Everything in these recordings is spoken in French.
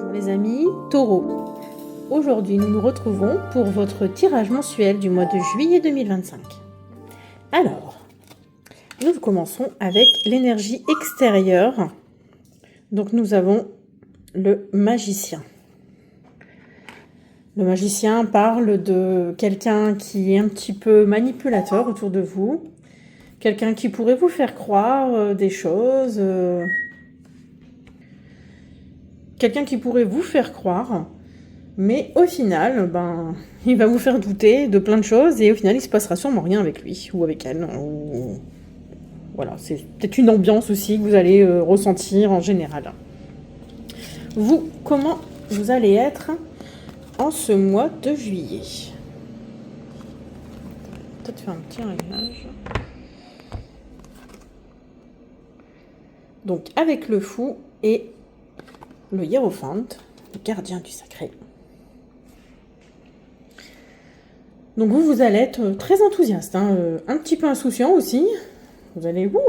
Bonjour les amis, Taureau. Aujourd'hui nous nous retrouvons pour votre tirage mensuel du mois de juillet 2025. Alors, nous commençons avec l'énergie extérieure. Donc nous avons le magicien. Le magicien parle de quelqu'un qui est un petit peu manipulateur autour de vous. Quelqu'un qui pourrait vous faire croire des choses. Quelqu'un qui pourrait vous faire croire. Mais au final, il va vous faire douter de plein de choses. Et au final, il se passera sûrement rien avec lui ou avec elle. Voilà, c'est peut-être une ambiance aussi que vous allez ressentir en général. Vous, comment vous allez être en ce mois de juillet? Peut-être faire un petit réglage. Donc avec le fou et le hiérophant, le gardien du sacré. Donc vous allez être très enthousiaste, un petit peu insouciant aussi. Vous allez vous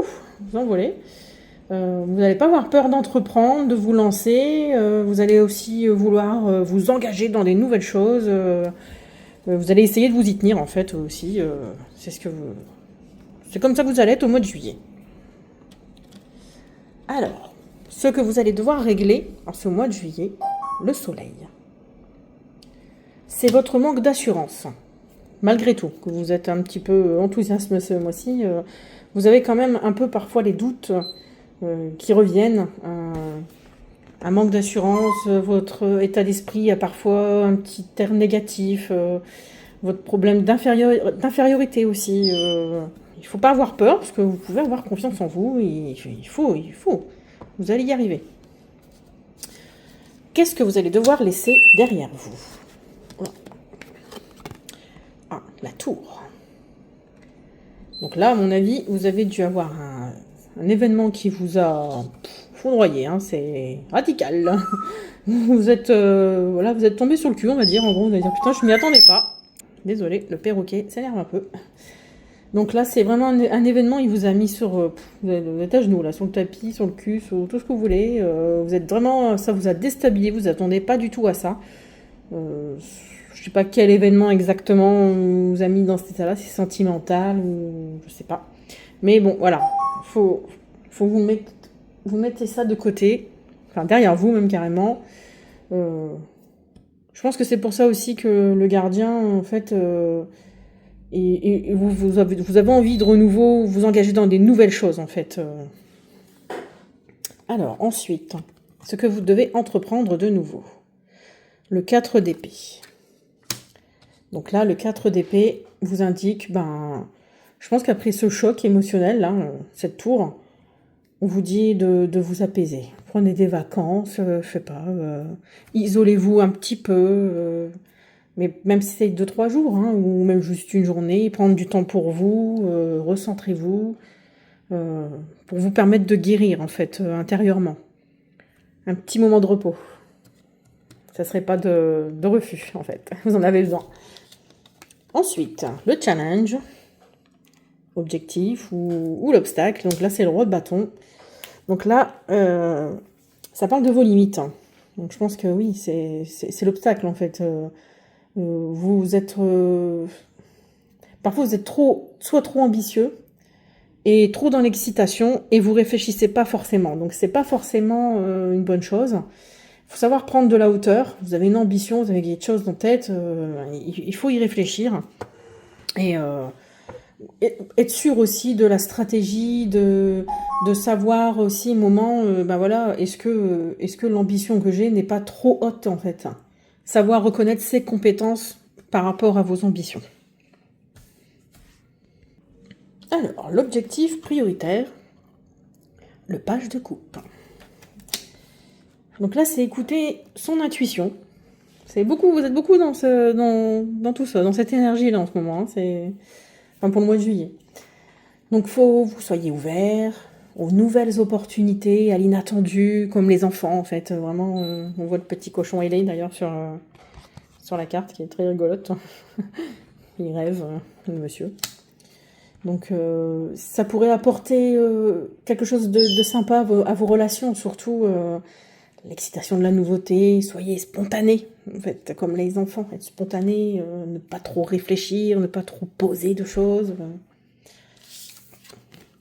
envoler. Vous n'allez pas avoir peur d'entreprendre, de vous lancer. Vous allez aussi vouloir vous engager dans des nouvelles choses. Vous allez essayer de vous y tenir en fait aussi. C'est comme ça que vous allez être au mois de juillet. Alors, ce que vous allez devoir régler en ce mois de juillet, le soleil. C'est votre manque d'assurance. Malgré tout, que vous êtes un petit peu enthousiaste ce mois-ci, vous avez quand même un peu parfois les doutes qui reviennent. Un manque d'assurance, votre état d'esprit a parfois un petit air négatif, votre problème d'infériorité aussi. Il ne faut pas avoir peur, parce que vous pouvez avoir confiance en vous, et il faut. Vous allez y arriver. Qu'est-ce que vous allez devoir laisser derrière vous? Ah, la tour. Donc là, à mon avis, vous avez dû avoir un événement qui vous a foudroyé. C'est radical. Vous êtes tombé sur le cul, on va dire. En gros, vous allez dire, putain, je m'y attendais pas. Désolé, le perroquet s'énerve un peu. Donc là, c'est vraiment un événement, il vous a mis vous êtes à genoux, là, sur le tapis, sur le cul, sur tout ce que vous voulez. Vous êtes vraiment, ça vous a déstabilisé, vous attendez pas du tout à ça. Je sais pas quel événement exactement vous a mis dans cet état-là, c'est sentimental ou je sais pas. Mais bon, voilà, faut vous mettez ça de côté, enfin derrière vous même carrément. Je pense que c'est pour ça aussi que le gardien, en fait, et vous avez envie de renouveau, vous engager dans des nouvelles choses, en fait. Alors, ensuite, ce que vous devez entreprendre de nouveau. Le 4 d'épée. Donc là, le 4 d'épée vous indique, je pense qu'après ce choc émotionnel, là, cette tour, on vous dit de vous apaiser. Prenez des vacances, je sais pas, isolez-vous un petit peu, mais même si c'est 2-3 jours, ou même juste une journée, prendre du temps pour vous, recentrez-vous, pour vous permettre de guérir, en fait, intérieurement. Un petit moment de repos. Ça serait pas de refus, en fait. Vous en avez besoin. Ensuite, le challenge, objectif ou l'obstacle. Donc là, c'est le roi de bâton. Donc là, ça parle de vos limites. Donc je pense que oui, c'est l'obstacle, en fait. Vous êtes... parfois, vous êtes soit trop ambitieux et trop dans l'excitation et vous réfléchissez pas forcément. Donc c'est pas forcément une bonne chose. Il faut savoir prendre de la hauteur. Vous avez une ambition, vous avez quelque chose en tête. Il faut y réfléchir. Et être sûr aussi de la stratégie, de savoir aussi au moment, est-ce que l'ambition que j'ai n'est pas trop haute, en fait. Savoir reconnaître ses compétences par rapport à vos ambitions. Alors, l'objectif prioritaire, le page de coupe. Donc là, c'est écouter son intuition. Vous êtes beaucoup dans tout ça, dans cette énergie-là en ce moment. Pour le mois de juillet. Donc, faut que vous soyez ouverts aux nouvelles opportunités, à l'inattendu, comme les enfants, en fait. Vraiment, on voit le petit cochon ailé, d'ailleurs, sur la carte, qui est très rigolote. Il rêve, le monsieur. Donc, ça pourrait apporter quelque chose de sympa à vos relations, surtout l'excitation de la nouveauté, soyez spontané, en fait, comme les enfants, être spontané, ne pas trop réfléchir, ne pas trop poser de choses.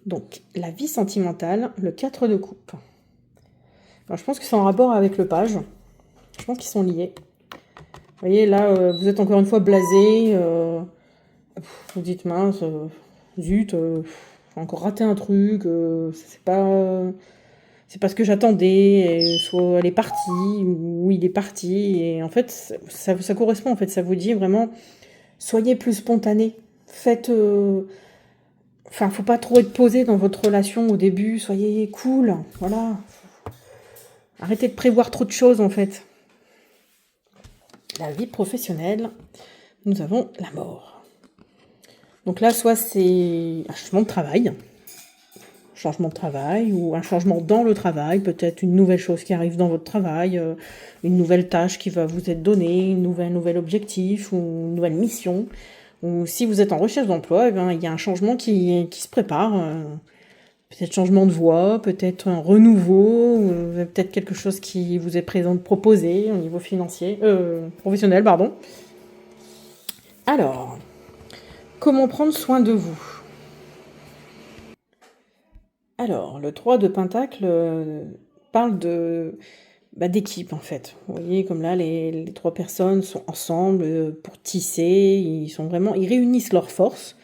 Donc, la vie sentimentale, le 4 de coupe. Alors, je pense que c'est en rapport avec le page. Je pense qu'ils sont liés. Vous voyez, là, vous êtes encore une fois blasé. Vous dites, mince, zut, j'ai encore raté un truc. C'est pas ce que j'attendais. Soit elle est partie, ou il est parti. Et en fait, ça correspond. En fait, ça vous dit vraiment, soyez plus spontané. Faites... Enfin, faut pas trop être posé dans votre relation au début. Soyez cool. Voilà. Arrêtez de prévoir trop de choses, en fait. La vie professionnelle, nous avons la mort. Donc là, soit c'est un changement de travail, ou un changement dans le travail, peut-être une nouvelle chose qui arrive dans votre travail, une nouvelle tâche qui va vous être donnée, nouvel objectif, ou une nouvelle mission. Ou si vous êtes en recherche d'emploi, il y a un changement qui se prépare. Peut-être changement de voie, peut-être un renouveau, peut-être quelque chose qui vous est proposé au niveau professionnel, pardon. Alors, comment prendre soin de vous? Alors, le 3 de Pentacle parle d'équipe, en fait. Vous voyez, comme là, les 3 personnes sont ensemble pour tisser, ils réunissent leurs forces,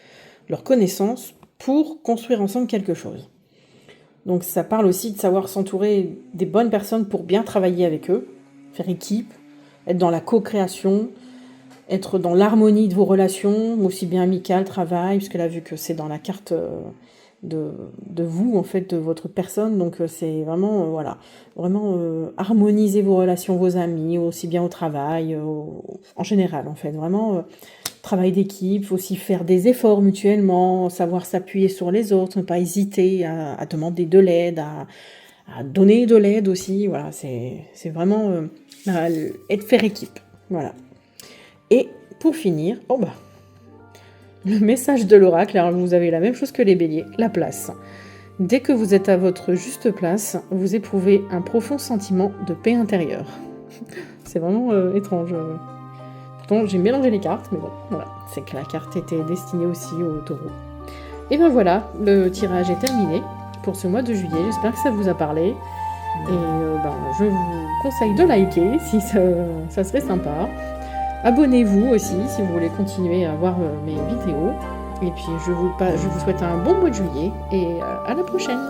leurs connaissances pour construire ensemble quelque chose. Donc ça parle aussi de savoir s'entourer des bonnes personnes pour bien travailler avec eux, faire équipe, être dans la co-création, être dans l'harmonie de vos relations, aussi bien amicales, travail, puisque là, vu que c'est dans la carte de vous, en fait, de votre personne, donc c'est vraiment, harmoniser vos relations, vos amis, aussi bien au travail, en général, en fait, vraiment... travail d'équipe, aussi faire des efforts mutuellement, savoir s'appuyer sur les autres, ne pas hésiter à demander de l'aide, à donner de l'aide aussi. Voilà, c'est vraiment faire équipe. Voilà. Et pour finir, le message de l'oracle, alors vous avez la même chose que les béliers, la place. Dès que vous êtes à votre juste place, vous éprouvez un profond sentiment de paix intérieure. C'est vraiment étrange. Pourtant, j'ai mélangé les cartes, mais bon, voilà. C'est que la carte était destinée aussi au taureau. Et ben voilà, le tirage est terminé pour ce mois de juillet. J'espère que ça vous a parlé. Et je vous conseille de liker si ça serait sympa. Abonnez-vous aussi si vous voulez continuer à voir mes vidéos. Et puis je vous souhaite un bon mois de juillet et à la prochaine.